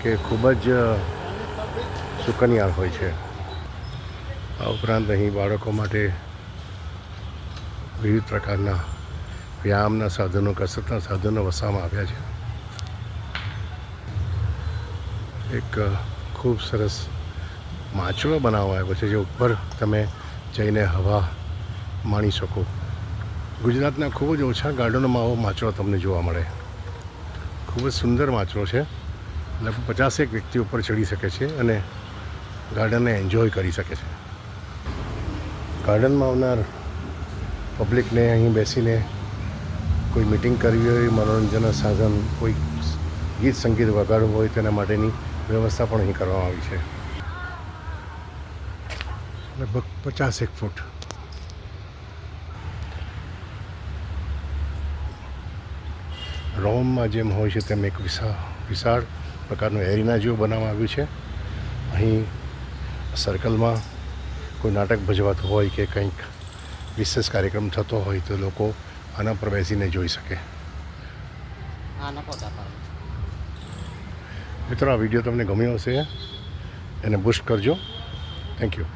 કે ખૂબ જ સુકન્યાળ હોય છે. આ ઉપરાંત અહીં બાળકો માટે વિવિધ પ્રકારના વ્યાયામના સાધનો, કસરતના સાધનો વસાવવામાં આવ્યા છે. એક ખૂબ સરસ માચડો બનાવવામાં આવ્યો છે, જે ઉપર તમે જઈને હવા માણી શકો. ગુજરાતના ખૂબ જ ઓછા ગાર્ડનોમાં આવો માચડો તમને જોવા મળે. ખૂબ જ સુંદર માચડો છે. લગભગ 50 વ્યક્તિ ઉપર ચડી શકે છે અને ગાર્ડનને એન્જોય કરી શકે છે. ગાર્ડનમાં આવનાર પબ્લિકને અહીં બેસીને કોઈ મિટિંગ કરવી હોય, મનોરંજનના સાધન, કોઈ ગીત સંગીત વગાડવું હોય, તેના માટેની વ્યવસ્થા પણ અહીં કરવામાં આવી છે. લગભગ 50 ફૂટ. રોમમાં જેમ હોય છે તેમ એક વિશાળ પ્રકારનું એરિના જેવું બનાવવામાં આવ્યું છે. અહીં સર્કલમાં કોઈ નાટક ભજવાતું હોય કે કંઈક વિશેષ કાર્યક્રમ થતો હોય તો લોકો આના પર બેસીને જોઈ શકે. મિત્રો, આ વિડીયો તમને ગમ્યો હશે એને બુસ્ટ કરજો. Thank you.